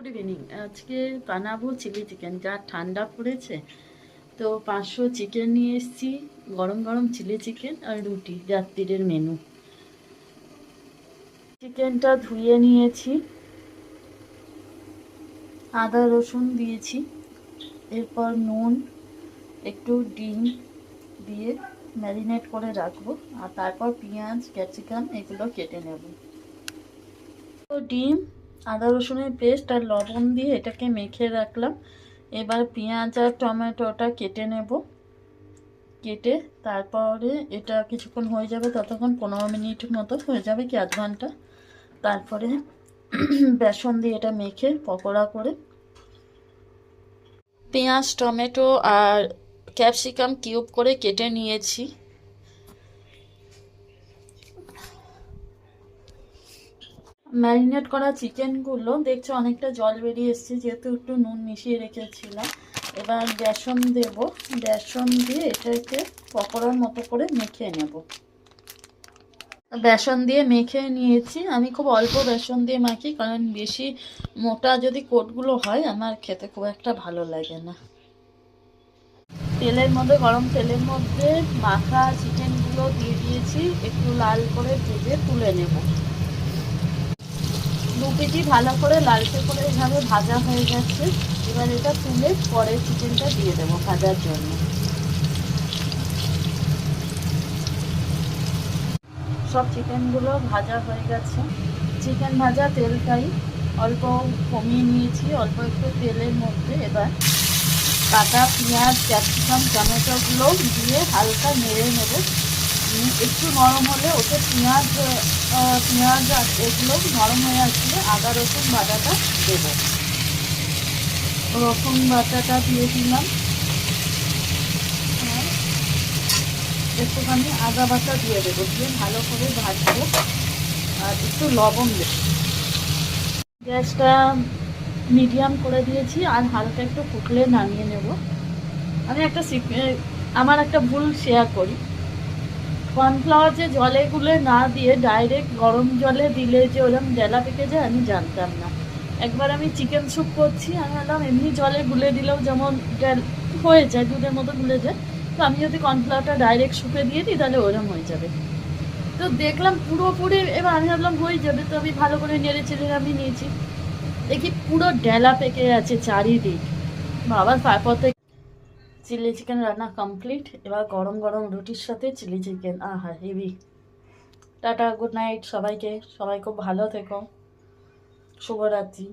Good evening. আজকে বানাবো chilli chicken. যা ঠান্ডা পড়েছে, তো 500 চিকেন নিয়ে এসেছি। গরম গরম চিলি চিকেন আর রুটি, রাত্রিরের মেনু। চিকেনটা ধুয়ে নিয়েছি, আদা রসুন দিয়েছি, এরপর নুন, একটু ডিম দিয়ে ম্যারিনেট করে রাখবো, আর তারপর পেঁয়াজ ক্যাপসিকাম এগুলো কেটে নেব। তো ডিম, আদা রসুনের পেস্ট আর লবণ দিয়ে এটাকে মেখে রাখলাম। এবার পেঁয়াজ আর টমেটোটা কেটে নেব। কেটে তারপরে এটা কিছুক্ষণ হয়ে যাবে, ততক্ষণ 15 মিনিট মতো হয়ে যাবে কি আধ ঘন্টা। তারপরে বেসন দিয়ে এটা মেখে পকোড়া করে পেঁয়াজ টমেটো আর ক্যাপসিকাম কিউব করে কেটে নিয়েছি। ম্যারিনেট করা চিকেনগুলো দেখছো অনেকটা জল বেরিয়ে এসছে, যেহেতু একটু নুন মিশিয়ে রেখেছিলাম। এবার বেসন দেব, বেসন দিয়ে এটাকে পকোড়ার মতো করে মেখে নেব। বেসন দিয়ে মেখে নিয়েছি। আমি খুব অল্প বেসন দিয়ে মাখি, কারণ বেশি মোটা যদি কোটগুলো হয় আমার খেতে খুব একটা ভালো লাগে না। তেলের মধ্যে, গরম তেলের মধ্যে মাখা চিকেনগুলো দিয়ে দিয়েছি, একটু লাল করে ভেজে তুলে নেব। 2 কেজি ভালো করে লালচে করে এভাবে ভাজা হয়ে গেছে। এবার এটা তুলে পরে চিকেনটা দিয়ে দেবো ভাজার জন্য। সব চিকেনগুলো ভাজা হয়ে গেছে। চিকেন ভাজা তেলটাই অল্প কমিয়ে নিয়েছি, অল্প একটু তেলের মধ্যে এবার কাটা পেঁয়াজ ক্যাপসিকাম টমেটোগুলো দিয়ে হালকা নেড়ে নেবে। একটু নরম হলে ওতে পেঁয়াজ এগুলো নরম হয়ে আসলে আদা রসুন বাটাটা দেবো। রসুন বাটাটা দিয়ে দিলাম, আর একটুখানি আদা বাটা দিয়ে দেবো, দিয়ে ভালো করে ভাজবো। আর একটু লবণ দেবো। গ্যাসটা মিডিয়াম করে দিয়েছি, আর হালকা একটু ফুটলে নামিয়ে নেব। আমি আমার একটা ভুল শেয়ার করি। কর্নফ্লাওয়ার যে জলে গুলে না দিয়ে ডাইরেক্ট গরম জলে দিলে যে ওরকম ডেলা পেকে যায়, আমি জানতাম না। একবার আমি চিকেন স্যুপ করছি, আমি ভাবলাম এমনি জলে গুলে দিলেও যেমন হয়ে যায়, দুধের মতো গুলে যায়, তো আমি যদি কর্নফ্লাওয়ারটা ডাইরেক্ট শুকে দিয়ে দিই তাহলে ওরকম হয়ে যাবে। তো দেখলাম পুরোপুরি, এবার আমি ভাবলাম হয়ে যাবে, তো আমি ভালো করে নেড়ে চেড়ে আমি নিয়েছি, দেখি পুরো ডেলা পেকে আছে চারিদিক। বাবার পাপতে চিলি চিকেন রান্না কমপ্লিট। এবার গরম গরম রুটির সাথে চিলি চিকেন, আহা হেভি। টাটা, গুড নাইট সবাইকে, সবাই খুব ভালো থেকো, শুভরাত্রি।